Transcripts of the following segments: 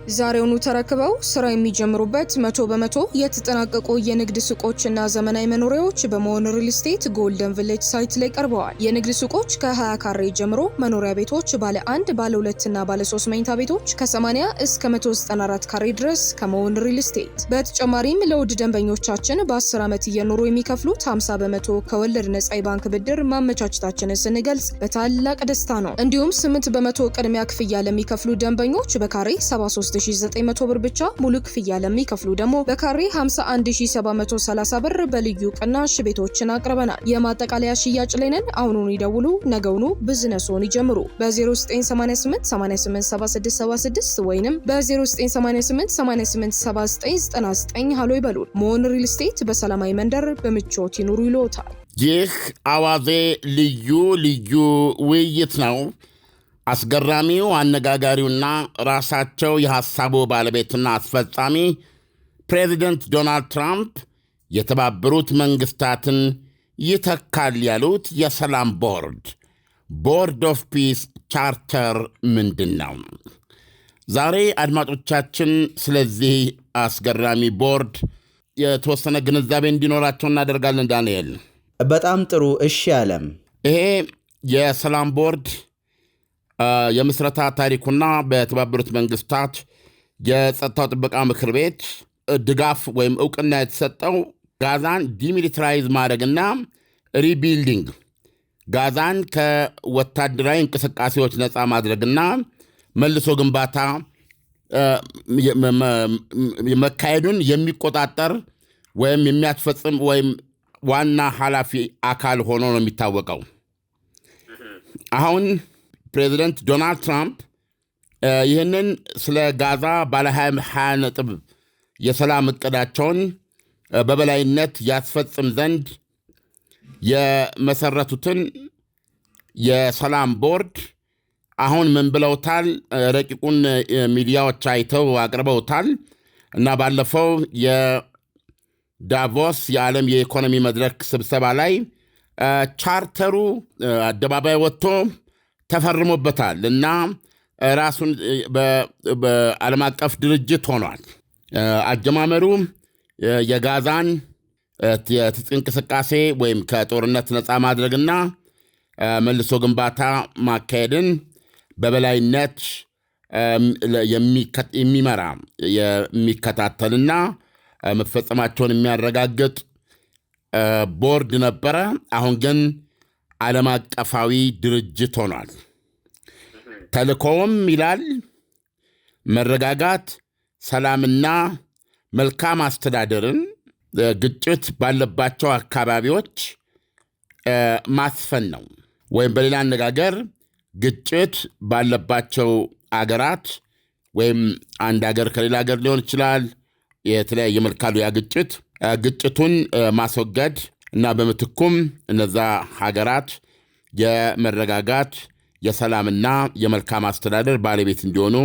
ዛሬውኑ ተረክበው ስራ የሚጀምሩበት 100% የተጠናቀቁ የንግድ ሱቆችና ዘመናዊ መኖሪያዎች በመሆን ሪል ስቴት ጎልደን ቪሌጅ ሳይት ላይ ቀርበዋል። የንግድ ሱቆች ከ20 ካሬ ጀምሮ፣ መኖሪያ ቤቶች ባለ 1፣ ባለ 2 እና ባለ 3 መኝታ ቤቶች ከ80 እስከ 194 ካሬ ድረስ ከመሆን ሪል ስቴት። በተጨማሪም ለውድ ደንበኞቻችን በ10 ዓመት እየኖሩ የሚከፍሉት 50% ከወለድ ነጻ የባንክ ብድር ማመቻቸታችንን ስንገልጽ በታላቅ ደስታ ነው። እንዲሁም 8% ቅድሚያ ክፍያ ለሚከፍሉ ደንበኞች በካሬ 73900 ብር ብቻ፣ ሙሉ ክፍያ ለሚከፍሉ ደግሞ በካሬ 51730 ብር በልዩ ቅናሽ ቤቶችን አቅርበናል። የማጠቃለያ ሽያጭ ላይ ነን። አሁኑን ይደውሉ፣ ነገውኑ ቢዝነስዎን ይጀምሩ። በ0988 887676 ወይንም በ0988 887999 ሃሎ ይበሉን። ሞን ሪል ስቴት በሰላማዊ መንደር በምቾት ይኑሩ ይሎታል። ይህ አዋዜ ልዩ ውይይት ነው። አስገራሚው አነጋጋሪውና ራሳቸው የሐሳቡ ባለቤትና አስፈጻሚ ፕሬዚደንት ዶናልድ ትራምፕ የተባበሩት መንግሥታትን ይተካል ያሉት የሰላም ቦርድ ኦፍ ፒስ ቻርተር ምንድን ነው? ዛሬ አድማጮቻችን ስለዚህ አስገራሚ ቦርድ የተወሰነ ግንዛቤ እንዲኖራቸው እናደርጋለን። ዳንኤል፣ በጣም ጥሩ። እሺ አለም፣ ይሄ የሰላም ቦርድ የምስረታ ታሪኩና በተባበሩት መንግስታት የጸጥታው ጥበቃ ምክር ቤት ድጋፍ ወይም እውቅና የተሰጠው ጋዛን ዲሚሊታራይዝ ማድረግና ሪቢልዲንግ፣ ጋዛን ከወታደራዊ እንቅስቃሴዎች ነፃ ማድረግና መልሶ ግንባታ መካሄዱን የሚቆጣጠር ወይም የሚያስፈጽም ወይም ዋና ኃላፊ አካል ሆኖ ነው የሚታወቀው። አሁን ፕሬዚደንት ዶናልድ ትራምፕ ይህንን ስለ ጋዛ ባለ 20 ነጥብ የሰላም እቅዳቸውን በበላይነት ያስፈጽም ዘንድ የመሰረቱትን የሰላም ቦርድ አሁን ምን ብለውታል? ረቂቁን ሚዲያዎች አይተው አቅርበውታል እና ባለፈው የዳቮስ የዓለም የኢኮኖሚ መድረክ ስብሰባ ላይ ቻርተሩ አደባባይ ወጥቶ ተፈርሞበታል እና ራሱን በዓለም አቀፍ ድርጅት ሆኗል። አጀማመሩ የጋዛን የትጥቅ እንቅስቃሴ ወይም ከጦርነት ነፃ ማድረግና መልሶ ግንባታ ማካሄድን በበላይነት የሚመራ የሚከታተልና መፈጸማቸውን የሚያረጋግጥ ቦርድ ነበረ። አሁን ግን ዓለም አቀፋዊ ድርጅት ሆኗል። ተልእኮውም ይላል መረጋጋት፣ ሰላምና መልካም አስተዳደርን ግጭት ባለባቸው አካባቢዎች ማስፈን ነው። ወይም በሌላ አነጋገር ግጭት ባለባቸው አገራት ወይም አንድ አገር ከሌላ አገር ሊሆን ይችላል፣ የተለያየ መልካሉ ያ ግጭቱን ማስወገድ እና በምትኩም እነዛ ሀገራት የመረጋጋት የሰላምና የመልካም አስተዳደር ባለቤት እንዲሆኑ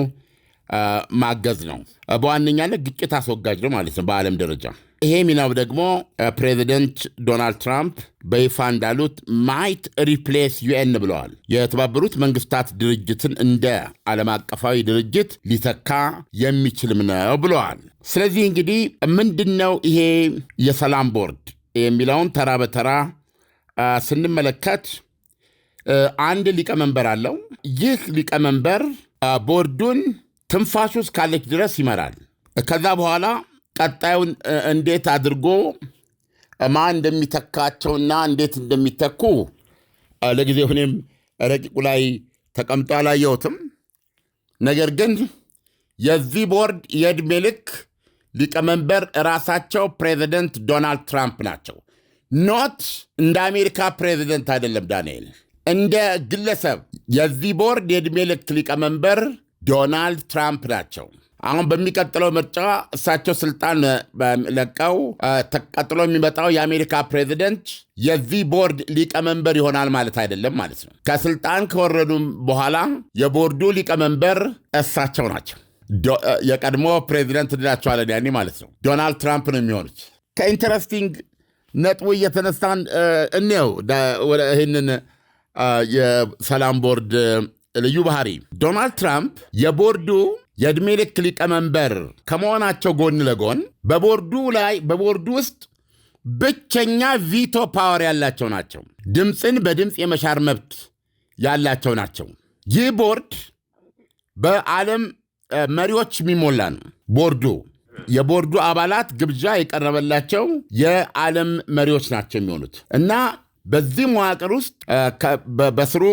ማገዝ ነው። በዋነኛነት ግጭት አስወጋጅ ነው ማለት ነው በዓለም ደረጃ። ይሄ ሚናው ደግሞ ፕሬዚደንት ዶናልድ ትራምፕ በይፋ እንዳሉት ማይት ሪፕሌስ ዩኤን ብለዋል። የተባበሩት መንግስታት ድርጅትን እንደ ዓለም አቀፋዊ ድርጅት ሊተካ የሚችልም ነው ብለዋል። ስለዚህ እንግዲህ ምንድነው ይሄ የሰላም ቦርድ የሚለውን ተራ በተራ ስንመለከት አንድ ሊቀመንበር አለው። ይህ ሊቀመንበር ቦርዱን ትንፋሹ እስካለች ድረስ ይመራል። ከዛ በኋላ ቀጣዩን እንዴት አድርጎ ማን እንደሚተካቸውና እንዴት እንደሚተኩ ለጊዜው እኔም ረቂቁ ላይ ተቀምጦ አላየሁትም። ነገር ግን የዚህ ቦርድ የዕድሜ ልክ ሊቀመንበር ራሳቸው ፕሬዚደንት ዶናልድ ትራምፕ ናቸው። ኖት እንደ አሜሪካ ፕሬዚደንት አይደለም ዳንኤል፣ እንደ ግለሰብ የዚህ ቦርድ የዕድሜ ልክ ሊቀመንበር ዶናልድ ትራምፕ ናቸው። አሁን በሚቀጥለው ምርጫ እሳቸው ስልጣን ለቀው ተቀጥሎ የሚመጣው የአሜሪካ ፕሬዚደንት የዚህ ቦርድ ሊቀመንበር ይሆናል ማለት አይደለም ማለት ነው። ከስልጣን ከወረዱም በኋላ የቦርዱ ሊቀመንበር እሳቸው ናቸው። የቀድሞ ፕሬዚደንት እንላቸዋለን ያኔ ማለት ነው። ዶናልድ ትራምፕ ነው የሚሆኑት። ከኢንተረስቲንግ ነጥቡ እየተነሳን እንየው ይህንን የሰላም ቦርድ ልዩ ባህሪ። ዶናልድ ትራምፕ የቦርዱ የዕድሜ ልክ ሊቀመንበር ከመሆናቸው ጎን ለጎን በቦርዱ ውስጥ ብቸኛ ቪቶ ፓወር ያላቸው ናቸው። ድምፅን በድምፅ የመሻር መብት ያላቸው ናቸው። ይህ ቦርድ በዓለም መሪዎች የሚሞላ ነው። የቦርዱ አባላት ግብዣ የቀረበላቸው የዓለም መሪዎች ናቸው የሚሆኑት እና በዚህ መዋቅር ውስጥ በስሩ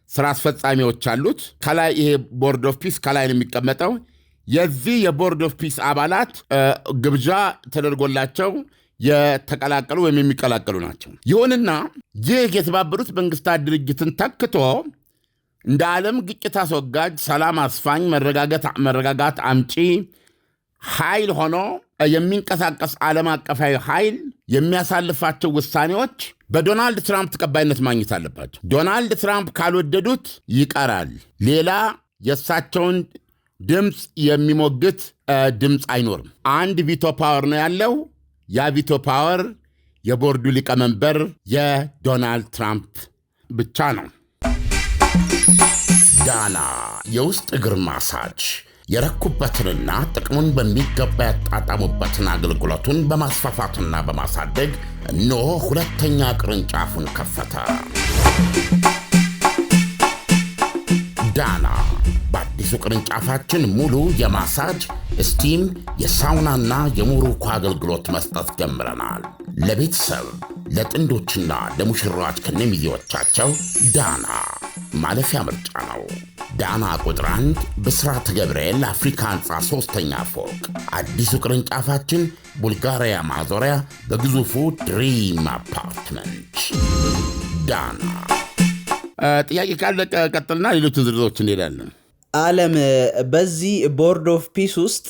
ስራ አስፈጻሚዎች አሉት። ከላይ ይሄ ቦርድ ኦፍ ፒስ ከላይ ነው የሚቀመጠው። የዚህ የቦርድ ኦፍ ፒስ አባላት ግብዣ ተደርጎላቸው የተቀላቀሉ ወይም የሚቀላቀሉ ናቸው። ይሁንና ይህ የተባበሩት መንግስታት ድርጅትን ተክቶ እንደ ዓለም ግጭት አስወጋጅ፣ ሰላም አስፋኝ፣ መረጋጋት አምጪ ኃይል ሆኖ የሚንቀሳቀስ ዓለም አቀፋዊ ኃይል የሚያሳልፋቸው ውሳኔዎች በዶናልድ ትራምፕ ተቀባይነት ማግኘት አለባቸው። ዶናልድ ትራምፕ ካልወደዱት ይቀራል። ሌላ የእሳቸውን ድምፅ የሚሞግት ድምፅ አይኖርም። አንድ ቪቶ ፓወር ነው ያለው። ያ ቪቶ ፓወር የቦርዱ ሊቀመንበር የዶናልድ ትራምፕ ብቻ ነው። ዳና የውስጥ እግር ማሳጅ የረኩበትንና ጥቅሙን በሚገባ ያጣጣሙበትን አገልግሎቱን በማስፋፋትና በማሳደግ እነሆ ሁለተኛ ቅርንጫፉን ከፈተ። ዳና በአዲሱ ቅርንጫፋችን ሙሉ የማሳጅ ስቲም፣ የሳውናና የሙሩኩ አገልግሎት መስጠት ጀምረናል። ለቤተሰብ ለጥንዶችና ለሙሽራዎች ከነሚዜዎቻቸው ዳና ማለፊያ ምርጫ ነው። ዳና ቁጥር 1 ብስራተ ገብርኤል አፍሪካ ህንፃ 3ኛ ፎቅ። አዲሱ ቅርንጫፋችን ቡልጋሪያ ማዞሪያ በግዙፉ ድሪም አፓርትመንት። ዳና። ጥያቄ ካለ ቀጥልና ሌሎች ዝርዝሮች እንሄዳለን። ዓለም በዚህ ቦርድ ኦፍ ፒስ ውስጥ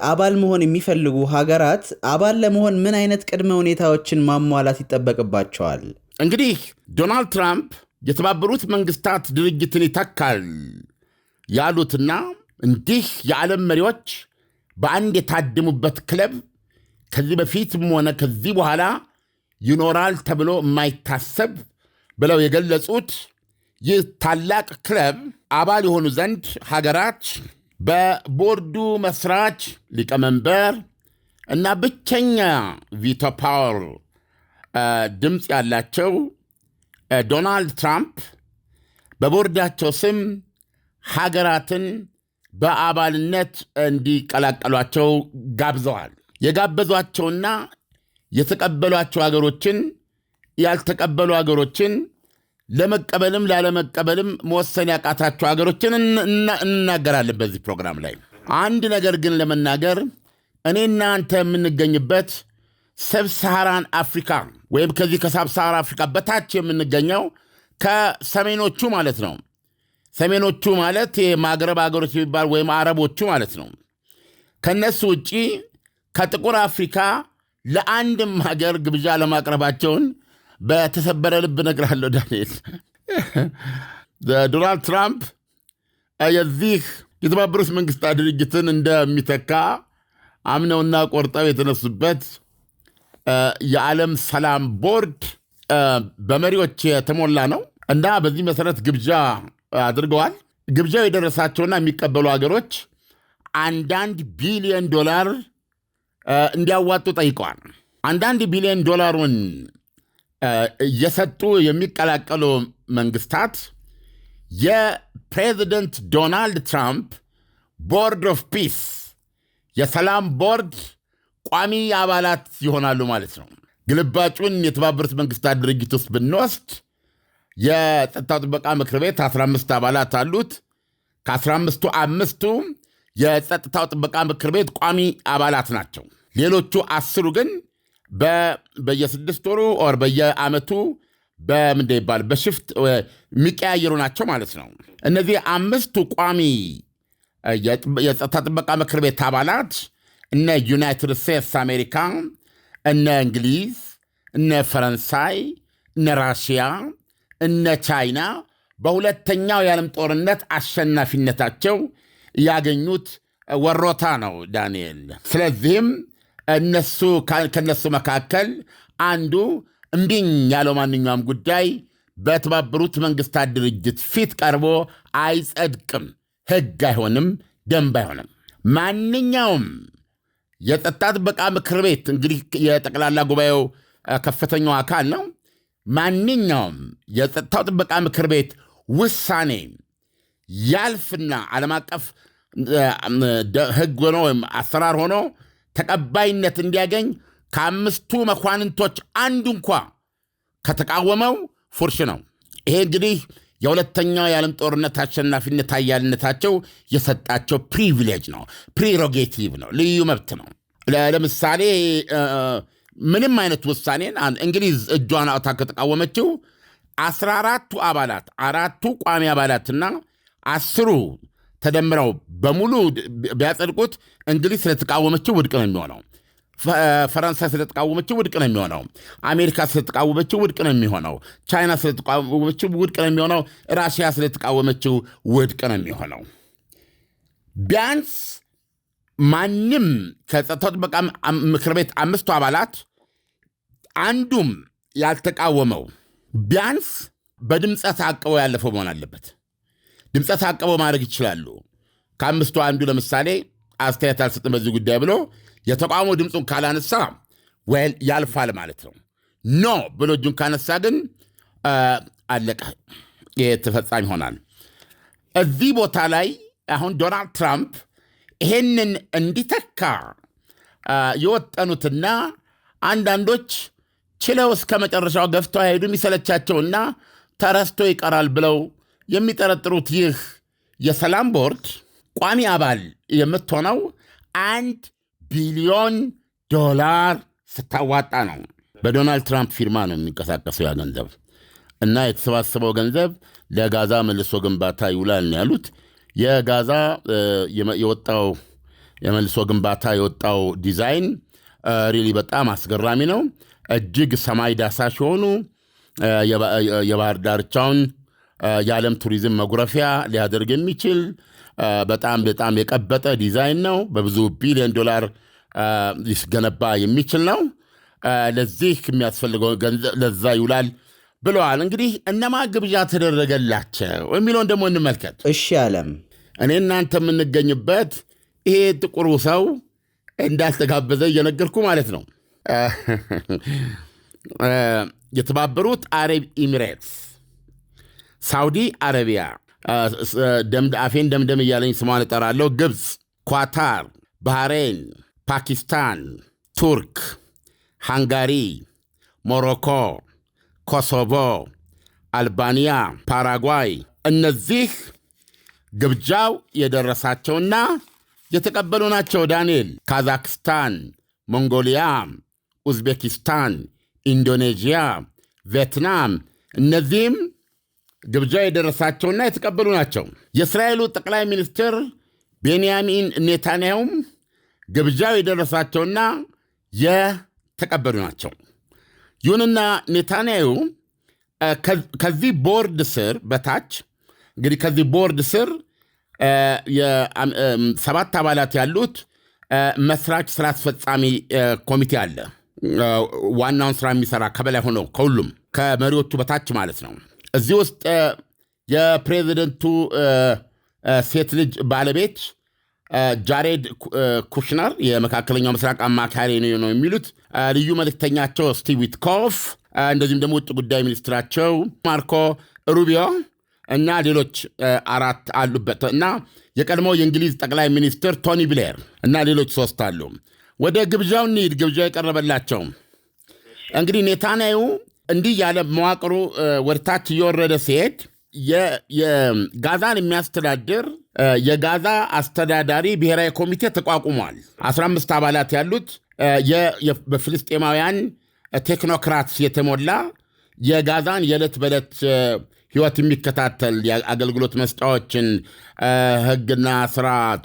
አባል መሆን የሚፈልጉ ሀገራት አባል ለመሆን ምን አይነት ቅድመ ሁኔታዎችን ማሟላት ይጠበቅባቸዋል? እንግዲህ ዶናልድ ትራምፕ የተባበሩት መንግስታት ድርጅትን ይተካል ያሉትና እንዲህ የዓለም መሪዎች በአንድ የታደሙበት ክለብ ከዚህ በፊትም ሆነ ከዚህ በኋላ ይኖራል ተብሎ የማይታሰብ ብለው የገለጹት ይህ ታላቅ ክለብ አባል የሆኑ ዘንድ ሀገራት በቦርዱ መስራች ሊቀመንበር እና ብቸኛ ቪቶ ፓወር ድምፅ ያላቸው ዶናልድ ትራምፕ በቦርዳቸው ስም ሀገራትን በአባልነት እንዲቀላቀሏቸው ጋብዘዋል። የጋበዟቸውና የተቀበሏቸው ሀገሮችን ያልተቀበሉ ሀገሮችን ለመቀበልም ላለመቀበልም መወሰን ያቃታቸው ሀገሮችን እናገራለን በዚህ ፕሮግራም ላይ። አንድ ነገር ግን ለመናገር እኔና አንተ የምንገኝበት ሰብሳሃራን አፍሪካ ወይም ከዚህ ከሳብሳሃራ አፍሪካ በታች የምንገኘው ከሰሜኖቹ ማለት ነው። ሰሜኖቹ ማለት የማግረብ ሀገሮች የሚባል ወይም አረቦቹ ማለት ነው። ከነሱ ውጪ ከጥቁር አፍሪካ ለአንድም ሀገር ግብዣ ለማቅረባቸውን በተሰበረ ልብ እነግርሃለሁ ዳንኤል። ዶናልድ ትራምፕ የዚህ የተባበሩት መንግስታት ድርጅትን እንደሚተካ አምነውና ቆርጠው የተነሱበት የዓለም ሰላም ቦርድ በመሪዎች የተሞላ ነው እና በዚህ መሰረት ግብዣ አድርገዋል። ግብዣው የደረሳቸውና የሚቀበሉ ሀገሮች $1 ቢሊዮን እንዲያዋጡ ጠይቀዋል። $1 ቢሊዮን እየሰጡ የሚቀላቀሉ መንግስታት የፕሬዚደንት ዶናልድ ትራምፕ ቦርድ ኦፍ ፒስ የሰላም ቦርድ ቋሚ አባላት ይሆናሉ ማለት ነው። ግልባጩን የተባበሩት መንግስታት ድርጅት ውስጥ ብንወስድ የጸጥታው ጥበቃ ምክር ቤት 15 አባላት አሉት። ከ15ቱ 5ቱ የጸጥታው ጥበቃ ምክር ቤት ቋሚ አባላት ናቸው። ሌሎቹ 10 ግን በየ6 ወሩ ኦር በየዓመቱ በምንድን ይባል በሽፍት የሚቀያየሩ ናቸው ማለት ነው። እነዚህ 5ቱ ቋሚ የጸጥታ ጥበቃ ምክር ቤት አባላት እነ ዩናይትድ ስቴትስ አሜሪካ፣ እነ እንግሊዝ፣ እነ ፈረንሳይ፣ እነ ራሽያ፣ እነ ቻይና በሁለተኛው የዓለም ጦርነት አሸናፊነታቸው ያገኙት ወሮታ ነው ዳንኤል። ስለዚህም ከነሱ መካከል አንዱ እምቢኝ ያለው ማንኛውም ጉዳይ በተባበሩት መንግስታት ድርጅት ፊት ቀርቦ አይጸድቅም፣ ሕግ አይሆንም፣ ደንብ አይሆንም። ማንኛውም የጸጥታ ጥበቃ ምክር ቤት እንግዲህ የጠቅላላ ጉባኤው ከፍተኛው አካል ነው። ማንኛውም የጸጥታው ጥበቃ ምክር ቤት ውሳኔ ያልፍና ዓለም አቀፍ ሕግ ሆኖ ወይም አሰራር ሆኖ ተቀባይነት እንዲያገኝ ከአምስቱ መኳንንቶች አንዱ እንኳ ከተቃወመው ፉርሽ ነው። ይሄ እንግዲህ የሁለተኛው የዓለም ጦርነት አሸናፊነት ኃያልነታቸው የሰጣቸው ፕሪቪሌጅ ነው፣ ፕሪሮጌቲቭ ነው፣ ልዩ መብት ነው። ለምሳሌ ምንም አይነት ውሳኔን እንግሊዝ እጇን አውጥታ ከተቃወመችው 14ቱ አባላት 4ቱ ቋሚ አባላትና 10ሩ ተደምረው በሙሉ ቢያጸድቁት እንግሊዝ ስለተቃወመችው ውድቅ ነው የሚሆነው። ፈረንሳይ ስለተቃወመችው ውድቅ ነው የሚሆነው። አሜሪካ ስለተቃወመችው ውድቅ ነው የሚሆነው። ቻይና ስለተቃወመችው ውድቅ ነው የሚሆነው። ራሽያ ስለተቃወመችው ውድቅ ነው የሚሆነው። ቢያንስ ማንም ከጸጥታው ጥበቃ ምክር ቤት 5ቱ አባላት አንዱም ያልተቃወመው ቢያንስ በድምፀ ተአቅቦ ያለፈው መሆን አለበት። ድምፀ ተአቅቦ ማድረግ ይችላሉ። ከ5ቱ አንዱ ለምሳሌ አስተያየት አልሰጥም በዚህ ጉዳይ ብሎ የተቃውሞ ድምፁን ካላነሳ ወይል ያልፋል ማለት ነው። ኖ ብሎ እጁን ካነሳ ግን አለቀ፣ ተፈጻሚ ይሆናል። እዚህ ቦታ ላይ አሁን ዶናልድ ትራምፕ ይሄንን እንዲተካ የወጠኑትና አንዳንዶች ችለው እስከ መጨረሻው ገፍተው አይሄዱ የሚሰለቻቸውና ተረስቶ ይቀራል ብለው የሚጠረጥሩት ይህ የሰላም ቦርድ ቋሚ አባል የምትሆነው $1 ቢሊዮን ስታዋጣ ነው። በዶናልድ ትራምፕ ፊርማ ነው የሚንቀሳቀሰው ያ ገንዘብ እና የተሰባሰበው ገንዘብ ለጋዛ መልሶ ግንባታ ይውላል ነው ያሉት። የጋዛ የወጣው የመልሶ ግንባታ የወጣው ዲዛይን ሪሊ በጣም አስገራሚ ነው። እጅግ ሰማይ ዳሳሽ የሆኑ የባህር ዳርቻውን የዓለም ቱሪዝም መጉረፊያ ሊያደርግ የሚችል በጣም በጣም የቀበጠ ዲዛይን ነው። በብዙ $1 ቢሊዮን ሊገነባ የሚችል ነው። ለዚህ የሚያስፈልገው ገንዘብ ለዛ ይውላል ብለዋል። እንግዲህ እነማ ግብዣ ተደረገላቸው የሚለውን ደግሞ እንመልከት። እሺ አለም፣ እኔ እናንተ የምንገኝበት ይሄ ጥቁሩ ሰው እንዳልተጋበዘ እየነገርኩ ማለት ነው። የተባበሩት አረብ ኤሚሬትስ፣ ሳውዲ አረቢያ፣ አፌን ደምደም እያለኝ ስሟን እጠራለሁ፣ ግብፅ፣ ኳታር፣ ባህሬን፣ ፓኪስታን፣ ቱርክ፣ ሃንጋሪ፣ ሞሮኮ፣ ኮሶቮ፣ አልባንያ፣ ፓራጓይ እነዚህ ግብዣው የደረሳቸውና የተቀበሉ ናቸው። ዳንኤል፣ ካዛክስታን፣ ሞንጎሊያ፣ ኡዝቤኪስታን፣ ኢንዶኔዥያ፣ ቪየትናም እነዚህም ግብዣው የደረሳቸውና የተቀበሉ ናቸው። የእስራኤሉ ጠቅላይ ሚኒስትር ቤንያሚን ኔታንያሁም ግብዣው የደረሳቸውና የተቀበሉ ናቸው። ይሁንና ኔታንያሁ ከዚህ ቦርድ ስር በታች እንግዲህ ከዚህ ቦርድ ስር 7 አባላት ያሉት መስራች ስራ አስፈጻሚ ኮሚቴ አለ። ዋናውን ስራ የሚሰራ ከበላይ ሆነው ከሁሉም ከመሪዎቹ በታች ማለት ነው። እዚህ ውስጥ የፕሬዚደንቱ ሴት ልጅ ባለቤት ጃሬድ ኩሽነር የመካከለኛው ምስራቅ አማካሪ ነው የሚሉት ልዩ መልእክተኛቸው ስቲቭ ዊትኮፍ፣ እንደዚሁም ደግሞ ውጭ ጉዳይ ሚኒስትራቸው ማርኮ ሩቢዮ እና ሌሎች 4 አሉበት እና የቀድሞው የእንግሊዝ ጠቅላይ ሚኒስትር ቶኒ ብሌር እና ሌሎች 3 አሉ። ወደ ግብዣው እንሂድ። ግብዣው የቀረበላቸው እንግዲህ ኔታንያሁ እንዲህ ያለ መዋቅሩ ወደታች እየወረደ ሲሄድ የጋዛን የሚያስተዳድር የጋዛ አስተዳዳሪ ብሔራዊ ኮሚቴ ተቋቁሟል። 15 አባላት ያሉት በፍልስጤማውያን ቴክኖክራትስ የተሞላ የጋዛን የዕለት በዕለት ሕይወት የሚከታተል የአገልግሎት መስጫዎችን፣ ሕግና ስርዓት፣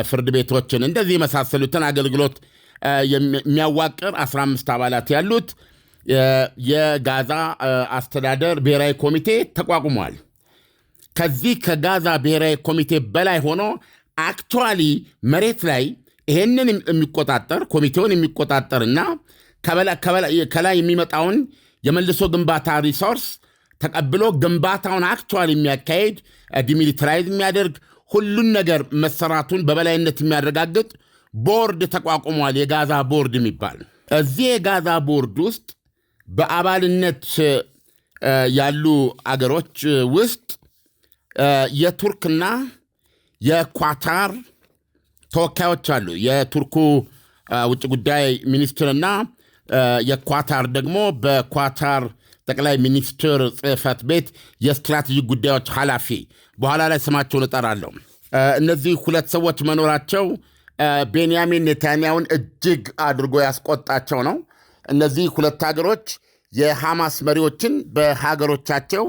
ፍርድ ቤቶችን እንደዚህ የመሳሰሉትን አገልግሎት የሚያዋቅር 15 አባላት ያሉት የጋዛ አስተዳደር ብሔራዊ ኮሚቴ ተቋቁሟል። ከዚህ ከጋዛ ብሔራዊ ኮሚቴ በላይ ሆኖ አክቹዋሊ መሬት ላይ ይሄንን የሚቆጣጠር ኮሚቴውን የሚቆጣጠርና ከላይ የሚመጣውን የመልሶ ግንባታ ሪሶርስ ተቀብሎ ግንባታውን አክቹዋሊ የሚያካሄድ ዲሚሊታራይዝ የሚያደርግ ሁሉን ነገር መሰራቱን በበላይነት የሚያረጋግጥ ቦርድ ተቋቁሟል። የጋዛ ቦርድ የሚባል እዚህ የጋዛ ቦርድ ውስጥ በአባልነት ያሉ አገሮች ውስጥ የቱርክና የኳታር ተወካዮች አሉ። የቱርኩ ውጭ ጉዳይ ሚኒስትርና የኳታር ደግሞ በኳታር ጠቅላይ ሚኒስትር ጽሕፈት ቤት የስትራቴጂክ ጉዳዮች ኃላፊ፣ በኋላ ላይ ስማቸውን እጠራለሁ። እነዚህ ሁለት ሰዎች መኖራቸው ቤንያሚን ኔታንያሁን እጅግ አድርጎ ያስቆጣቸው ነው። እነዚህ ሁለት ሀገሮች የሐማስ መሪዎችን በሀገሮቻቸው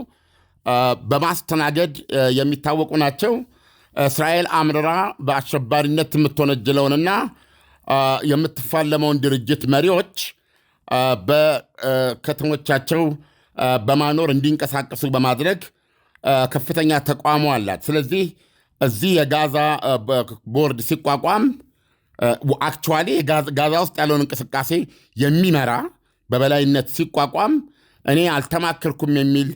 በማስተናገድ የሚታወቁ ናቸው። እስራኤል አምርራ በአሸባሪነት የምትወነጅለውንና የምትፋለመውን ድርጅት መሪዎች በከተሞቻቸው በማኖር እንዲንቀሳቀሱ በማድረግ ከፍተኛ ተቋሙ አላት። ስለዚህ እዚህ የጋዛ ቦርድ ሲቋቋም አክቹዋሊ ጋዛ ውስጥ ያለውን እንቅስቃሴ የሚመራ በበላይነት ሲቋቋም እኔ አልተማከርኩም የሚል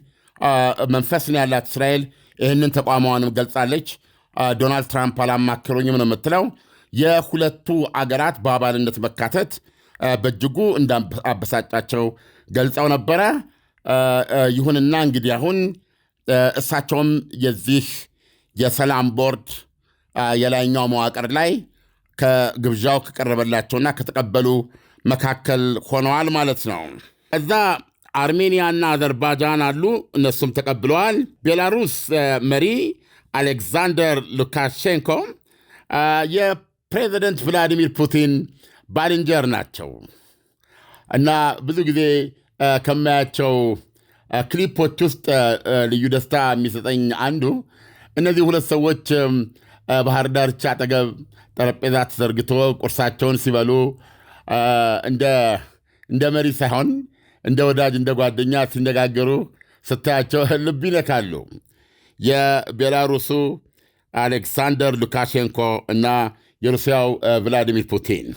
መንፈስ ነው ያላት እስራኤል። ይህንን ተቋሟንም ገልጻለች። ዶናልድ ትራምፕ አላማከሩኝም ነው የምትለው። የሁለቱ አገራት በአባልነት መካተት በእጅጉ እንዳበሳጫቸው ገልጸው ነበረ። ይሁንና እንግዲህ አሁን እሳቸውም የዚህ የሰላም ቦርድ የላይኛው መዋቅር ላይ ከግብዣው ከቀረበላቸውና ከተቀበሉ መካከል ሆነዋል ማለት ነው። እዛ አርሜኒያና አዘርባይጃን አሉ፣ እነሱም ተቀብለዋል። ቤላሩስ መሪ አሌክዛንደር ሉካሼንኮ የፕሬዚደንት ቭላዲሚር ፑቲን ባልንጀር ናቸው እና ብዙ ጊዜ ከማያቸው ክሊፖች ውስጥ ልዩ ደስታ የሚሰጠኝ አንዱ እነዚህ ሁለት ሰዎች ባህር ዳርቻ አጠገብ ጠረጴዛ ተዘርግቶ ቁርሳቸውን ሲበሉ እንደ መሪ ሳይሆን እንደ ወዳጅ እንደ ጓደኛ ሲነጋገሩ ስታያቸው ልብ ይነካሉ። የቤላሩሱ አሌክሳንደር ሉካሼንኮ እና የሩሲያው ቭላዲሚር ፑቲን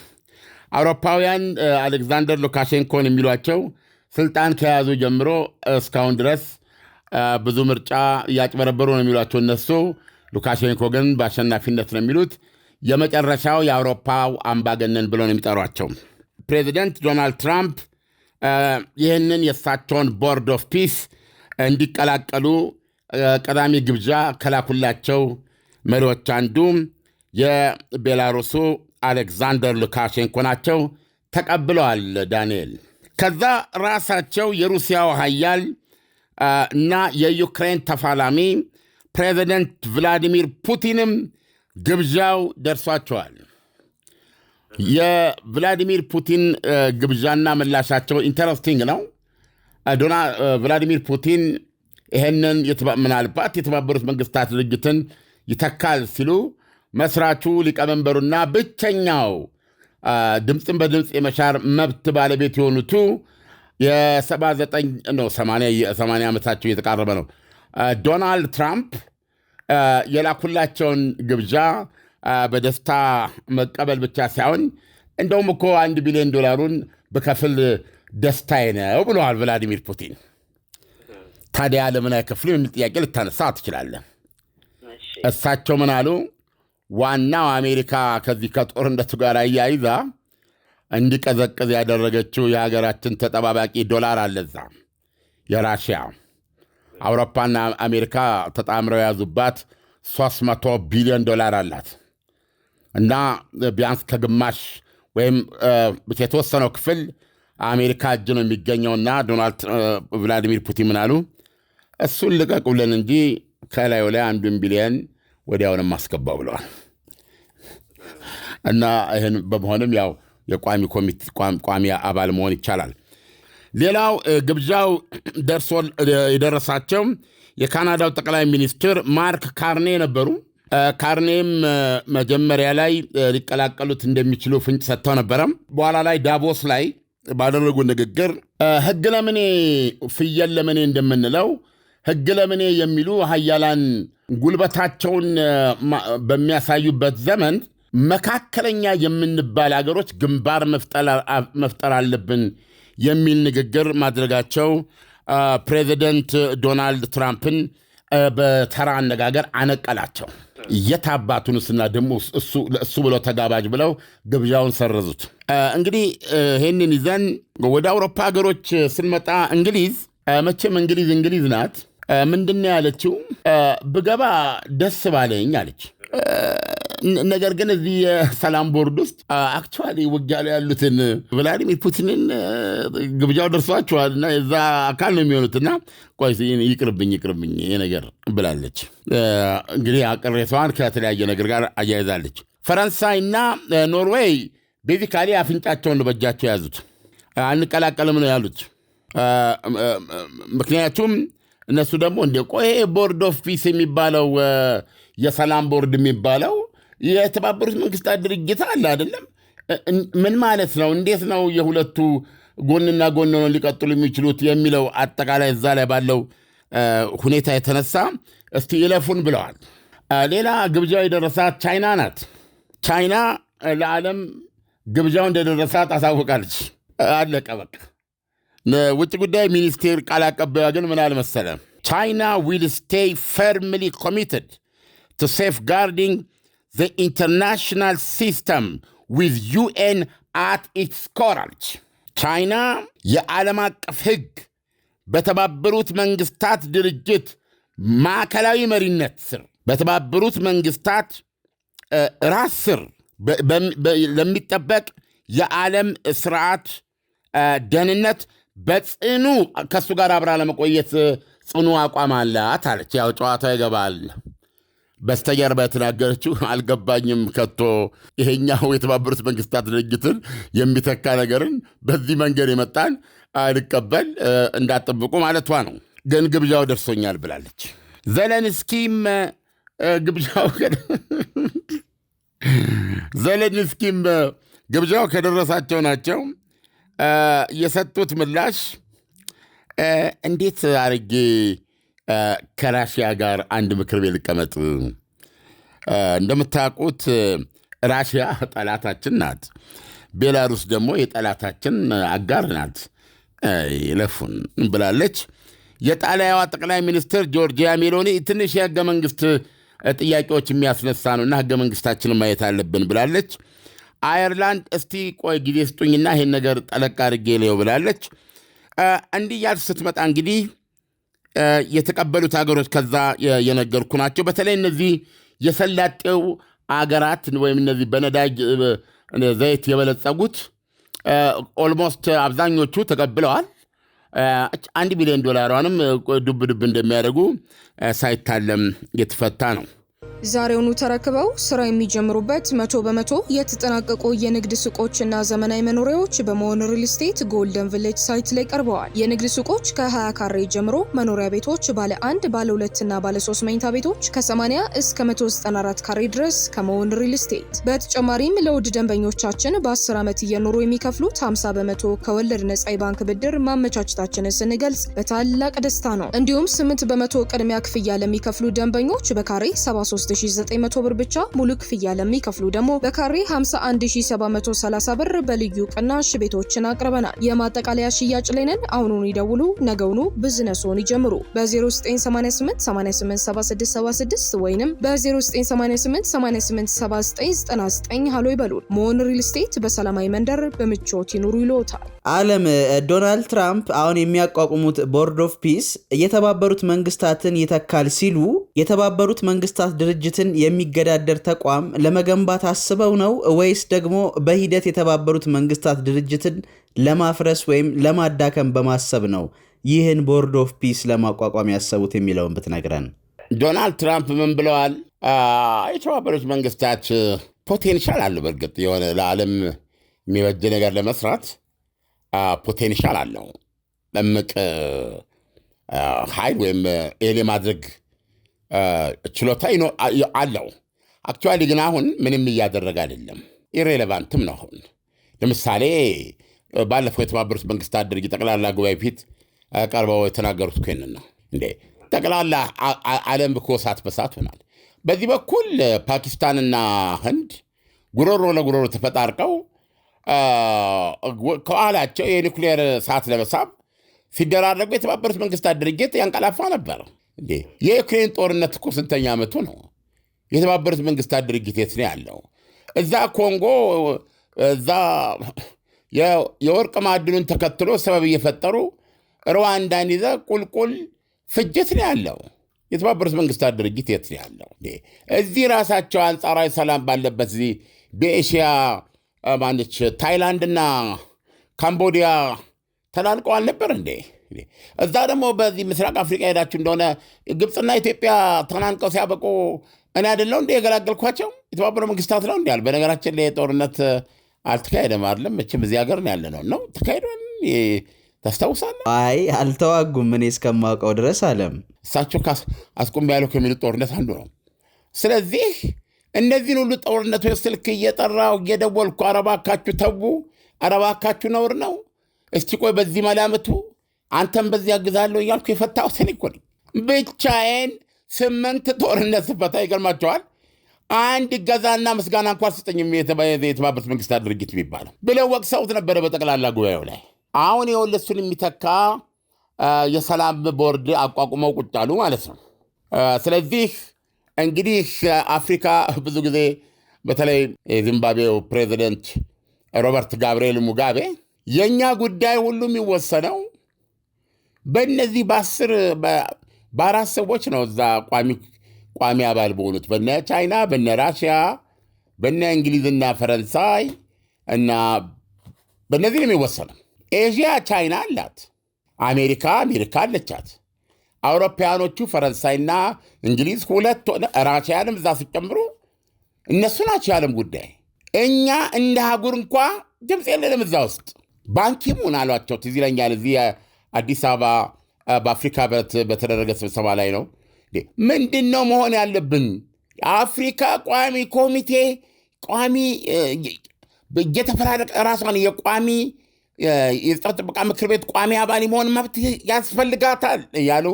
አውሮፓውያን አሌክዛንደር ሉካሼንኮን የሚሏቸው ስልጣን ከያዙ ጀምሮ እስካሁን ድረስ ብዙ ምርጫ እያጭበረበሩ ነው የሚሏቸው እነሱ። ሉካሼንኮ ግን በአሸናፊነት ነው የሚሉት። የመጨረሻው የአውሮፓው አምባገነን ብሎ ነው የሚጠሯቸው። ፕሬዚደንት ዶናልድ ትራምፕ ይህንን የእሳቸውን ቦርድ ኦፍ ፒስ እንዲቀላቀሉ ቀዳሚ ግብዣ ከላኩላቸው መሪዎች አንዱ የቤላሩሱ አሌክዛንደር ሉካሼንኮ ናቸው። ተቀብለዋል ዳንኤል። ከዛ ራሳቸው የሩሲያው ኃያል እና የዩክሬን ተፋላሚ ፕሬዚደንት ቭላዲሚር ፑቲንም ግብዣው ደርሷቸዋል። የቭላዲሚር ፑቲን ግብዣና ምላሻቸው ኢንተረስቲንግ ነው። ቭላዲሚር ፑቲን ይህንን ምናልባት የተባበሩት መንግስታት ድርጅትን ይተካል ሲሉ መስራቹ ሊቀመንበሩና ብቸኛው ድምፅን በድምፅ የመሻር መብት ባለቤት የሆኑቱ የ80 ዓመታቸው እየተቃረበ ነው ዶናልድ ትራምፕ የላኩላቸውን ግብዣ በደስታ መቀበል ብቻ ሳይሆን እንደውም እኮ $1 ቢሊዮን በከፍል ደስታዬ ነው ብለዋል ቭላዲሚር ፑቲን። ታዲያ ለምን አይከፍሉም የሚል ጥያቄ ልታነሳ ትችላለህ። እሳቸው ምን አሉ? ዋናው አሜሪካ ከዚህ ከጦርነቱ ጋር አያይዛ እንዲቀዘቅዝ ያደረገችው የሀገራችን ተጠባባቂ ዶላር አለዛ የራሽያ አውሮፓና አሜሪካ ተጣምረው የያዙባት $300 ቢሊዮን አላት እና ቢያንስ ከግማሽ ወይም የተወሰነው ክፍል አሜሪካ እጅ ነው የሚገኘውና ቭላዲሚር ፑቲን ምን አሉ? እሱን ልቀቁልን እንጂ ከላዩ ላይ $1 ቢሊዮን ወዲያውንም አስገባው ብለዋል። እና ይህን በመሆንም ያው የቋሚ አባል መሆን ይቻላል። ሌላው ግብዣው የደረሳቸው የካናዳው ጠቅላይ ሚኒስትር ማርክ ካርኔ ነበሩ። ካርኔም መጀመሪያ ላይ ሊቀላቀሉት እንደሚችሉ ፍንጭ ሰጥተው ነበረ። በኋላ ላይ ዳቮስ ላይ ባደረጉ ንግግር ሕግ ለምኔ ፍየል ለምኔ እንደምንለው ሕግ ለምኔ የሚሉ ሀያላን ጉልበታቸውን በሚያሳዩበት ዘመን መካከለኛ የምንባል አገሮች ግንባር መፍጠር አለብን የሚል ንግግር ማድረጋቸው ፕሬዚደንት ዶናልድ ትራምፕን በተራ አነጋገር አነቀላቸው። የታባቱንስና ደግሞ እሱ ብለው ተጋባዥ ብለው ግብዣውን ሰረዙት። እንግዲህ ይህንን ይዘን ወደ አውሮፓ ሀገሮች ስንመጣ እንግሊዝ መቼም እንግሊዝ ናት። ምንድን ነው ያለችው? ብገባ ደስ ባለኝ አለች። ነገር ግን እዚህ የሰላም ቦርድ ውስጥ አክቹዋሊ ውጊያ ላይ ያሉትን ቭላዲሚር ፑቲንን ግብዣው ደርሷቸዋልና የዛ አካል ነው የሚሆኑትና ቆይ ይቅርብኝ ይሄ ነገር ብላለች። እንግዲህ ቅሬታዋን ከተለያየ ነገር ጋር አያይዛለች። ፈረንሳይና ኖርዌይ ቤዚካሊ አፍንጫቸውን በእጃቸው ያዙት፣ አንቀላቀልም ነው ያሉት። ምክንያቱም እነሱ ደግሞ ቆይ ቦርድ ኦፍ ፒስ የሚባለው የሰላም ቦርድ የሚባለው የተባበሩት መንግስታት ድርጅት አለ አይደለም? ምን ማለት ነው? እንዴት ነው የሁለቱ ጎንና ጎን ነው ሊቀጥሉ የሚችሉት የሚለው አጠቃላይ እዛ ላይ ባለው ሁኔታ የተነሳ እስቲ ይለፉን ብለዋል። ሌላ ግብዣው የደረሳት ቻይና ናት። ቻይና ለዓለም ግብዣው እንደደረሳት አሳውቃለች። አለቀ በቃ። ውጭ ጉዳይ ሚኒስቴር ቃል አቀባዩ ግን ምን አለ መሰለ? ቻይና ዊል ስቴይ ፈርምሊ ኮሚትድ ቱ ሴፍጋርዲንግ the international system with UN at its core አለች። ቻይና የዓለም አቀፍ ሕግ በተባበሩት መንግስታት ድርጅት ማዕከላዊ መሪነት ስር በተባበሩት መንግስታት ራስ ስር ለሚጠበቅ የዓለም ስርዓት ደህንነት በጽኑ ከሱ ጋር አብራ ለመቆየት ጽኑ አቋም አላት አለች። ያው ጨዋታው ይገባል። በስተጀርባ የተናገረችው አልገባኝም ከቶ ይሄኛው የተባበሩት መንግስታት ድርጅትን የሚተካ ነገርን በዚህ መንገድ የመጣን አልቀበል እንዳጠብቁ ማለቷ ነው። ግን ግብዣው ደርሶኛል ብላለች። ዘለንስኪም ግብዣው ከደረሳቸው ናቸው። የሰጡት ምላሽ እንዴት አርጌ ከራሽያ ጋር አንድ ምክር ቤት ልቀመጥ? እንደምታውቁት ራሽያ ጠላታችን ናት፣ ቤላሩስ ደግሞ የጠላታችን አጋር ናት። ይለፉን ብላለች። የጣሊያዋ ጠቅላይ ሚኒስትር ጆርጂያ ሜሎኒ ትንሽ የህገ መንግስት ጥያቄዎች የሚያስነሳ ነውና ህገ መንግስታችንን ማየት አለብን ብላለች። አየርላንድ እስቲ ቆይ ጊዜ ስጡኝና ይሄን ነገር ጠለቅ አድርጌ ልየው ብላለች። እንዲህ ያልክ ስትመጣ እንግዲህ የተቀበሉት ሀገሮች ከዛ የነገርኩ ናቸው። በተለይ እነዚህ የሰላጤው አገራት ወይም እነዚህ በነዳጅ ዘይት የበለጸጉት ኦልሞስት አብዛኞቹ ተቀብለዋል። $1 ቢሊዮን ዱብ እንደሚያደርጉ ሳይታለም የተፈታ ነው። ዛሬውኑ ተረክበው ስራ የሚጀምሩበት 100% የተጠናቀቁ የንግድ ሱቆችና ዘመናዊ መኖሪያዎች በመሆን ሪል ስቴት ጎልደን ቪሌጅ ሳይት ላይ ቀርበዋል። የንግድ ሱቆች ከ20 ካሬ ጀምሮ፣ መኖሪያ ቤቶች ባለ 1፣ ባለ 2 እና ባለ 3 መኝታ ቤቶች ከ80 እስከ 194 ካሬ ድረስ ከመሆን ሪል ስቴት። በተጨማሪም ለውድ ደንበኞቻችን በ10 ዓመት እየኖሩ የሚከፍሉት 50% ከወለድ ነጻ የባንክ ብድር ማመቻቸታችንን ስንገልጽ በታላቅ ደስታ ነው። እንዲሁም 8% ቅድሚያ ክፍያ ለሚከፍሉ ደንበኞች በካሬ 73900 ብር ብቻ፣ ሙሉ ክፍያ ለሚከፍሉ ደግሞ በካሬ 51730 ብር በልዩ ቅናሽ ቤቶችን አቅርበናል። የማጠቃለያ ሽያጭ ላይ ነን። አሁኑን ይደውሉ፣ ነገውኑ ቢዝነስዎን ይጀምሩ። በ0988 887676 ወይንም በ0988 887999 ሃሎ ይበሉን። መሆን ሪል ስቴት በሰላማዊ መንደር በምቾት ይኑሩ ይሎታል። ዓለም ዶናልድ ትራምፕ አሁን የሚያቋቁሙት ቦርድ ኦፍ ፒስ የተባበሩት መንግስታትን ይተካል ሲሉ የተባበሩት መንግስታት ድርጅትን የሚገዳደር ተቋም ለመገንባት አስበው ነው ወይስ ደግሞ በሂደት የተባበሩት መንግስታት ድርጅትን ለማፍረስ ወይም ለማዳከም በማሰብ ነው ይህን ቦርድ ኦፍ ፒስ ለማቋቋም ያሰቡት የሚለውን ብትነግረን። ዶናልድ ትራምፕ ምን ብለዋል? የተባበሩት መንግስታት ፖቴንሻል አለው። በእርግጥ የሆነ ለዓለም የሚበጅ ነገር ለመስራት ፖቴንሻል አለው። እምቅ ኃይል ወይም ኤሌ ማድረግ ችሎታ አለው። አክቹዋሊ ግን አሁን ምንም እያደረገ አይደለም። ኢሬሌቫንትም ነው። አሁን ለምሳሌ ባለፈው የተባበሩት መንግስታት ድርጅት ጠቅላላ ጉባኤ ፊት ቀርበው የተናገሩት ይህንን ነው። እንዴ ጠቅላላ ዓለም እኮ እሳት በሳት ሆናል። በዚህ በኩል ፓኪስታንና ህንድ ጉሮሮ ለጉሮሮ ተፈጣርቀው ከኋላቸው የኒውክሌር እሳት ለመሳብ ሲደራረጉ የተባበሩት መንግስታት ድርጅት ያንቀላፋ ነበር። የዩክሬን ጦርነት እኮ ስንተኛ ዓመቱ ነው? የተባበሩት መንግስታት ድርጅት የት ነው ያለው? እዛ ኮንጎ እዛ የወርቅ ማዕድኑን ተከትሎ ሰበብ እየፈጠሩ ሩዋንዳን ይዘ ቁልቁል ፍጅት ነው ያለው። የተባበሩት መንግስታት ድርጅት የት ነው ያለው? እዚህ ራሳቸው አንጻራዊ ሰላም ባለበት እዚህ በኤሽያ ማነች ታይላንድና ካምቦዲያ ተላልቀው አልነበር እንዴ? እዛ ደግሞ በዚህ ምስራቅ አፍሪካ ሄዳችሁ እንደሆነ ግብፅና ኢትዮጵያ ተናንቀው ሲያበቁ እኔ አይደለው እንደ የገላገልኳቸው የተባበሩት መንግስታት ነው እንዲያል። በነገራችን ላይ ጦርነት አልተካሄደም አይደለም መቼም እዚህ ሀገር ነው ያለነው ነው ተካሄዷል። ታስታውሳለህ? አይ አልተዋጉም እኔ እስከማውቀው ድረስ አለም እሳቸው አስቆም ያለው ከሚሉት ጦርነት አንዱ ነው። ስለዚህ እነዚህን ሁሉ ጦርነቶች ስልክ እየጠራው እየደወልኩ አረባካችሁ ተዉ፣ አረባካችሁ ነውር ነው፣ እስቲ ቆይ በዚህ መላምቱ አንተም በዚህ ያግዛለሁ እያልኩ የፈታሁት እኔ እኮ ነኝ። ብቻዬን 8 ጦርነት ስፈታ ይገርማቸዋል። አንድ ገዛና ምስጋና እንኳን ስጠኝም የተባበሩት መንግስታት ድርጅት የሚባለው ብለው ወቅሰውት ነበረ በጠቅላላ ጉባኤው ላይ። አሁን የወለሱን የሚተካ የሰላም ቦርድ አቋቁመው ቁጭ አሉ ማለት ነው። ስለዚህ እንግዲህ አፍሪካ ብዙ ጊዜ በተለይ የዚምባብዌው ፕሬዚደንት ሮበርት ጋብርኤል ሙጋቤ የእኛ ጉዳይ ሁሉ የሚወሰነው በእነዚህ በአራት ሰዎች ነው እዛ ቋሚ አባል በሆኑት በነ ቻይና፣ በነ ራሽያ፣ በነ እንግሊዝና ፈረንሳይ እና በእነዚህ ነው የሚወሰነው። ኤዥያ ቻይና አላት፣ አሜሪካ አለቻት። አውሮፓያኖቹ ፈረንሳይና እንግሊዝ ሁለት ሆነ፣ ራሽያንም እዛ ሲጨምሩ እነሱ ናቸው የዓለም ጉዳይ። እኛ እንደ አህጉር እንኳ ድምፅ የለንም እዛ ውስጥ። ባንኪሙን አሏቸው ትዝ ይለኛል እዚህ አዲስ አበባ በአፍሪካ ህብረት በተደረገ ስብሰባ ላይ ነው። ምንድን ነው መሆን ያለብን? የአፍሪካ ቋሚ ኮሚቴ ቋሚ እየተፈራረቀ ራሷን የቋሚ የጸጥታ ጥበቃ ምክር ቤት ቋሚ አባል መሆን መብት ያስፈልጋታል እያሉ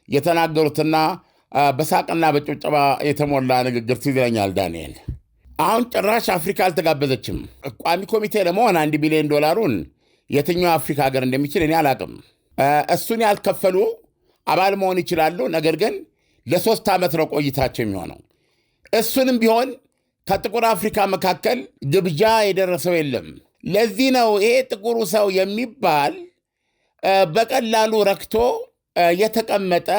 የተናገሩትና በሳቅና በጭብጨባ የተሞላ ንግግር ትዝ ይለኛል ዳንኤል። አሁን ጭራሽ አፍሪካ አልተጋበዘችም። ቋሚ ኮሚቴ ለመሆን $1 ቢሊዮን የትኛው አፍሪካ ሀገር እንደሚችል እኔ አላቅም። እሱን ያልከፈሉ አባል መሆን ይችላሉ። ነገር ግን ለ3 ዓመት ነው ቆይታቸው የሚሆነው። እሱንም ቢሆን ከጥቁር አፍሪካ መካከል ግብዣ የደረሰው የለም። ለዚህ ነው ይሄ ጥቁሩ ሰው የሚባል በቀላሉ ረክቶ የተቀመጠ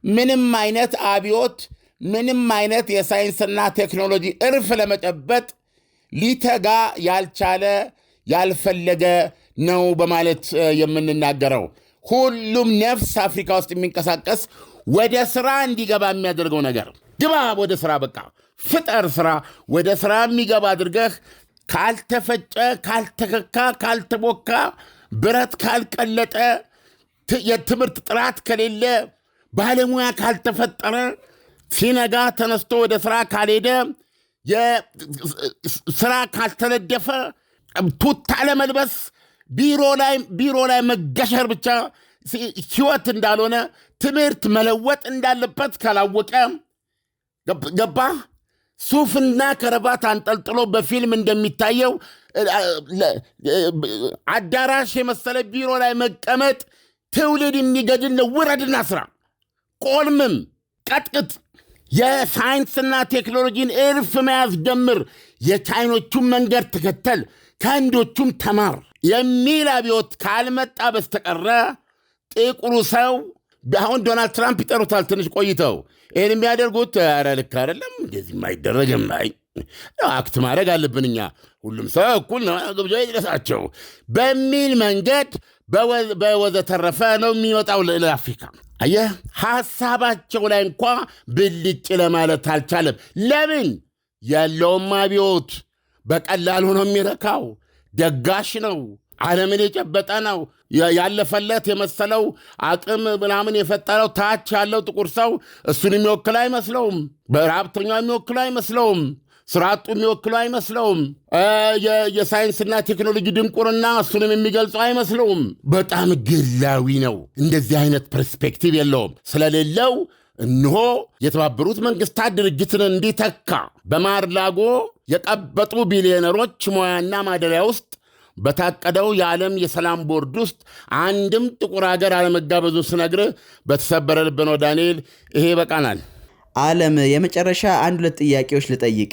ምንም አይነት አብዮት ምንም አይነት የሳይንስና ቴክኖሎጂ እርፍ ለመጨበጥ ሊተጋ ያልቻለ ያልፈለገ ነው በማለት የምንናገረው። ሁሉም ነፍስ አፍሪካ ውስጥ የሚንቀሳቀስ ወደ ስራ እንዲገባ የሚያደርገው ነገር ግባ፣ ወደ ስራ በቃ ፍጠር፣ ስራ ወደ ስራ የሚገባ አድርገህ ካልተፈጨ፣ ካልተከካ፣ ካልተቦካ፣ ብረት ካልቀለጠ፣ የትምህርት ጥራት ከሌለ፣ ባለሙያ ካልተፈጠረ፣ ሲነጋ ተነስቶ ወደ ስራ ካልሄደ፣ ስራ ካልተነደፈ፣ ቱታ ለመልበስ ቢሮ ላይ መገሸር ብቻ ህይወት እንዳልሆነ ትምህርት መለወጥ እንዳለበት ካላወቀ ገባ ሱፍና ከረባት አንጠልጥሎ በፊልም እንደሚታየው አዳራሽ የመሰለ ቢሮ ላይ መቀመጥ ትውልድ የሚገድል ነው። ውረድና ስራ፣ ቆልምም፣ ቀጥቅጥ፣ የሳይንስና ቴክኖሎጂን እርፍ መያዝ ጀምር፣ የቻይኖቹን መንገድ ተከተል፣ ከህንዶቹም ተማር የሚል አብዮት ካልመጣ በስተቀረ ጥቁሩ ሰው አሁን ዶናልድ ትራምፕ ይጠሩታል ትንሽ ቆይተው ይህን የሚያደርጉት ኧረ ልክ አይደለም፣ እንደዚህ አይደረግም፣ አክት ማድረግ አለብን እኛ ሁሉም ሰው እኩል ነው፣ ግብዣ ይድረሳቸው በሚል መንገድ በወዘተረፈ ነው የሚወጣው ለአፍሪካ። አየህ ሐሳባቸው ላይ እንኳ ብልጭ ለማለት አልቻለም። ለምን? ያለውም አብዮት በቀላሉ ነው የሚረካው፣ ደጋሽ ነው፣ ዓለምን የጨበጠ ነው። ያለፈለት የመሰለው አቅም ምናምን የፈጠረው ታች ያለው ጥቁር ሰው እሱን የሚወክል አይመስለውም። በረሃብተኛው የሚወክል አይመስለውም። ስራጡ የሚወክሉ አይመስለውም። የሳይንስና ቴክኖሎጂ ድንቁርና እሱንም የሚገልጸው አይመስለውም። በጣም ግላዊ ነው። እንደዚህ አይነት ፐርስፔክቲቭ የለውም። ስለሌለው እነሆ የተባበሩት መንግስታት ድርጅትን እንዲተካ በማርላጎ የቀበጡ ቢሊዮነሮች ሙያና ማደሪያ ውስጥ በታቀደው የዓለም የሰላም ቦርድ ውስጥ አንድም ጥቁር ሀገር አለመጋበዙ ስነግርህ በተሰበረ ልብ ነው ዳንኤል። ይሄ በቃናል። ዓለም የመጨረሻ አንድ ሁለት ጥያቄዎች ልጠይቅ።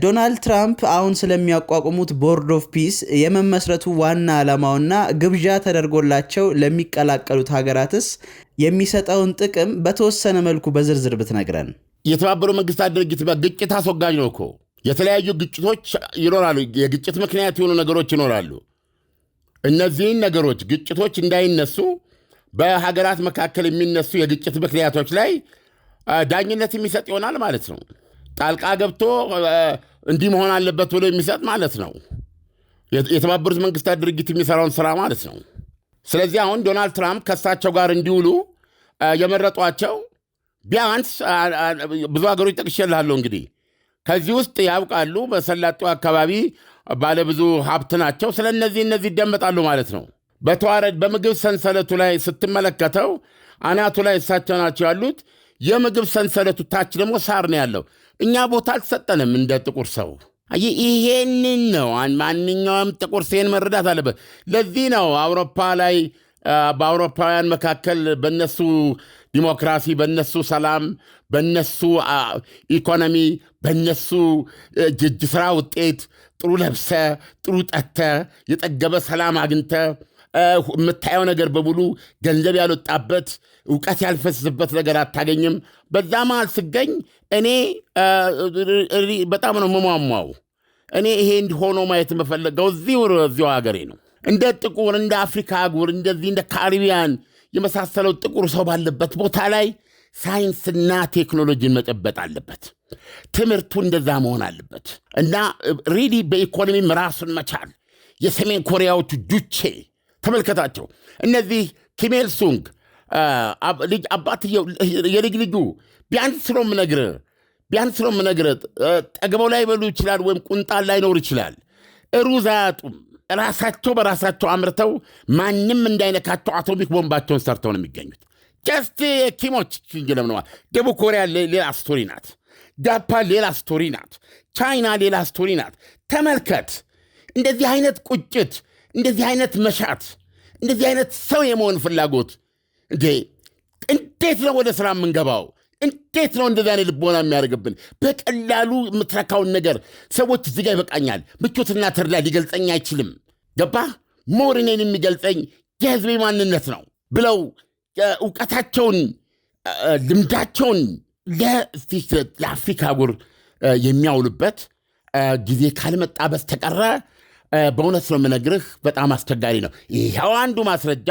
ዶናልድ ትራምፕ አሁን ስለሚያቋቁሙት ቦርድ ኦፍ ፒስ የመመስረቱ ዋና ዓላማውና ግብዣ ተደርጎላቸው ለሚቀላቀሉት ሀገራትስ የሚሰጠውን ጥቅም በተወሰነ መልኩ በዝርዝር ብትነግረን። የተባበሩት መንግስታት ድርጅት ግጭት አስወጋጅ ነው እኮ። የተለያዩ ግጭቶች ይኖራሉ። የግጭት ምክንያት የሆኑ ነገሮች ይኖራሉ። እነዚህን ነገሮች ግጭቶች እንዳይነሱ በሀገራት መካከል የሚነሱ የግጭት ምክንያቶች ላይ ዳኝነት የሚሰጥ ይሆናል ማለት ነው። ጣልቃ ገብቶ እንዲህ መሆን አለበት ብሎ የሚሰጥ ማለት ነው። የተባበሩት መንግስታት ድርጅት የሚሰራውን ስራ ማለት ነው። ስለዚህ አሁን ዶናልድ ትራምፕ ከእሳቸው ጋር እንዲውሉ የመረጧቸው ቢያንስ ብዙ ሀገሮች ጠቅሼልሃለሁ። እንግዲህ ከዚህ ውስጥ ያውቃሉ። በሰላጤው አካባቢ ባለብዙ ሀብት ናቸው። ስለ እነዚህ ይደመጣሉ ማለት ነው። በተዋረድ በምግብ ሰንሰለቱ ላይ ስትመለከተው አናቱ ላይ እሳቸው ናቸው ያሉት። የምግብ ሰንሰለቱ ታች ደግሞ ሳር ነው ያለው። እኛ ቦታ አልተሰጠንም እንደ ጥቁር ሰው። ይሄንን ነው ማንኛውም ጥቁር ሴን መረዳት አለበት። ለዚህ ነው አውሮፓ ላይ በአውሮፓውያን መካከል በነሱ ዲሞክራሲ፣ በነሱ ሰላም፣ በነሱ ኢኮኖሚ፣ በነሱ እጅ ስራ ውጤት ጥሩ ለብሰ ጥሩ ጠተ የጠገበ ሰላም አግኝተ የምታየው ነገር በሙሉ ገንዘብ ያልወጣበት እውቀት ያልፈስስበት ነገር አታገኝም። በዛ መሃል ስገኝ እኔ በጣም ነው መሟሟው። እኔ ይሄ እንዲሆኖ ማየት የምፈለገው እዚሁ ሀገሬ ነው። እንደ ጥቁር እንደ አፍሪካ አህጉር እንደዚህ እንደ ካሪቢያን የመሳሰለው ጥቁር ሰው ባለበት ቦታ ላይ ሳይንስና ቴክኖሎጂን መጨበጥ አለበት። ትምህርቱ እንደዛ መሆን አለበት እና ሪሊ በኢኮኖሚም ራሱን መቻል። የሰሜን ኮሪያዎቹ ጁቼ ተመልከታቸው። እነዚህ ኪሜል ሱንግ አባትየው የልጅ ልጁ ቢያንስ ነው የምነግርህ ጠግበው ላይ በሉ ይችላል፣ ወይም ቁንጣን ላይኖር ይችላል። ሩዝ አያጡም። ራሳቸው በራሳቸው አምርተው ማንም እንዳይነካቸው አቶሚክ ቦምባቸውን ሰርተው ነው የሚገኙት። ጀስት ኪሞች ነዋል። ደቡብ ኮሪያ ሌላ ስቶሪ ናት። ጃፓን ሌላ ስቶሪ ናት። ቻይና ሌላ ስቶሪ ናት። ተመልከት። እንደዚህ አይነት ቁጭት፣ እንደዚህ አይነት መሻት፣ እንደዚህ አይነት ሰው የመሆን ፍላጎት እንዴት ነው ወደ ሥራ የምንገባው? እንዴት ነው እንደዚህ አይነት ልቦና የሚያደርግብን? በቀላሉ የምትረካውን ነገር ሰዎች እዚህ ጋር ይበቃኛል፣ ምቾትና ተድላ ሊገልጸኝ አይችልም፣ ገባ ሞርኔን የሚገልጸኝ የህዝቤ ማንነት ነው ብለው እውቀታቸውን ልምዳቸውን ለአፍሪካ አህጉር የሚያውሉበት ጊዜ ካልመጣ በስተቀረ በእውነት ነው የምነግርህ በጣም አስቸጋሪ ነው። ይኸው አንዱ ማስረጃ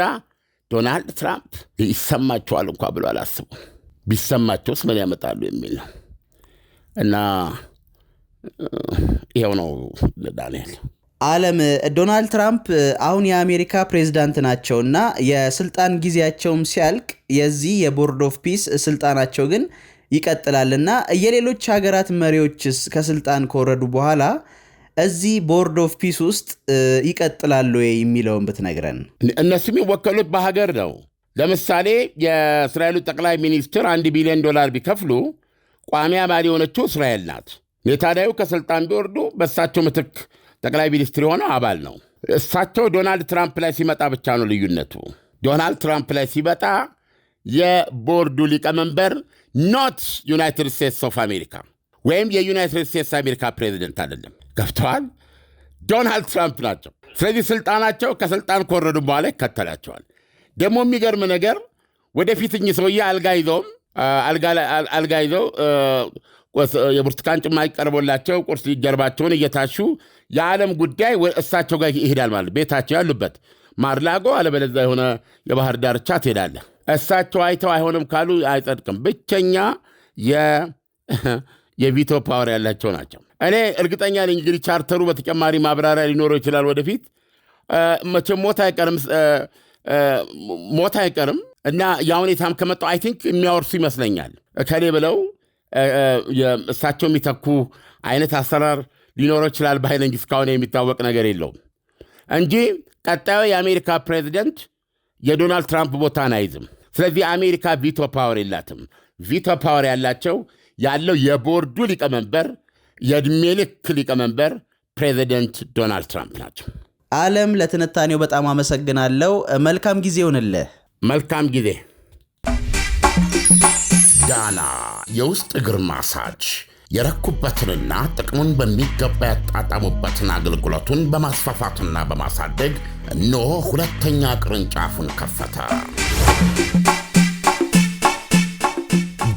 ዶናልድ ትራምፕ ይሰማቸዋል እንኳ ብሎ አላስቡ። ቢሰማቸውስ ምን ያመጣሉ የሚል ነው እና ይኸው ነው ዳንኤል። ዓለም ዶናልድ ትራምፕ አሁን የአሜሪካ ፕሬዝዳንት ናቸውና የስልጣን ጊዜያቸውም ሲያልቅ የዚህ የቦርድ ኦፍ ፒስ ስልጣናቸው ግን ይቀጥላልና የሌሎች ሀገራት መሪዎችስ ከስልጣን ከወረዱ በኋላ እዚህ ቦርድ ኦፍ ፒስ ውስጥ ይቀጥላሉ የሚለውን ብትነግረን። እነሱ የሚወከሉት በሀገር ነው። ለምሳሌ የእስራኤሉ ጠቅላይ ሚኒስትር $1 ቢሊዮን ቢከፍሉ ቋሚ አባል የሆነችው እስራኤል ናት። ኔታንያሁ ከስልጣን ቢወርዱ በእሳቸው ምትክ ጠቅላይ ሚኒስትር የሆነው አባል ነው። እሳቸው ዶናልድ ትራምፕ ላይ ሲመጣ ብቻ ነው ልዩነቱ። ዶናልድ ትራምፕ ላይ ሲመጣ የቦርዱ ሊቀመንበር ኖት ዩናይትድ ስቴትስ ኦፍ አሜሪካ ወይም የዩናይትድ ስቴትስ አሜሪካ ፕሬዚደንት አይደለም። ገብተዋል? ዶናልድ ትራምፕ ናቸው። ስለዚህ ስልጣናቸው ከስልጣን ከወረዱ በኋላ ይከተላቸዋል። ደግሞ የሚገርም ነገር ወደፊት እኚህ ሰውዬ አልጋ ይዘው የብርቱካን ጭማቂ ቀርቦላቸው ቁርስ ጀርባቸውን እየታሹ የዓለም ጉዳይ እሳቸው ጋር ይሄዳል ማለት ቤታቸው ያሉበት ማርላጎ አለበለዚያ የሆነ የባህር ዳርቻ ትሄዳለህ። እሳቸው አይተው አይሆንም ካሉ አይጸድቅም። ብቸኛ የቪቶ ፓወር ያላቸው ናቸው። እኔ እርግጠኛ ነኝ እንግዲህ ቻርተሩ በተጨማሪ ማብራሪያ ሊኖረው ይችላል ወደፊት። መቼም ሞት አይቀርም እና የሁኔታም ከመጣው አይ ቲንክ የሚያወርሱ ይመስለኛል። እከሌ ብለው እሳቸው የሚተኩ አይነት አሰራር ሊኖረው ይችላል ባይነኝ። እስካሁን የሚታወቅ ነገር የለውም እንጂ ቀጣዩ የአሜሪካ ፕሬዚደንት የዶናልድ ትራምፕ ቦታን አይዝም። ስለዚህ አሜሪካ ቪቶ ፓወር የላትም። ቪቶ ፓወር ያለው የቦርዱ ሊቀመንበር የዕድሜ ልክ ሊቀመንበር ፕሬዚደንት ዶናልድ ትራምፕ ናቸው። ዓለም ለትንታኔው በጣም አመሰግናለሁ። መልካም ጊዜ ይሁንልህ። መልካም ጊዜ ዳና የውስጥ እግር ማሳጅ የረኩበትንና ጥቅሙን በሚገባ ያጣጣሙበትን አገልግሎቱን በማስፋፋትና በማሳደግ እነሆ ሁለተኛ ቅርንጫፉን ከፈተ።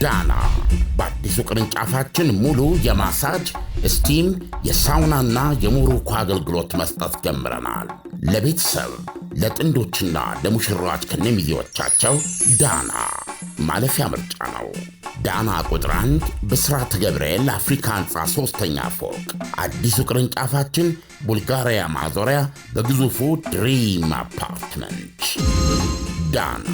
ዳና በአዲሱ ቅርንጫፋችን ሙሉ የማሳጅ ስቲም፣ የሳውናና የሞሮኮ አገልግሎት መስጠት ጀምረናል። ለቤተሰብ ለጥንዶችና ለሙሽራዎች ከነሚዜዎቻቸው ዳና ማለፊያ ምርጫ ነው። ዳና ቁጥር 1 ብስራተ ገብርኤል አፍሪካ ህንፃ 3ኛ ፎቅ። አዲሱ ቅርንጫፋችን ቡልጋሪያ ማዞሪያ በግዙፉ ድሪም አፓርትመንት። ዳና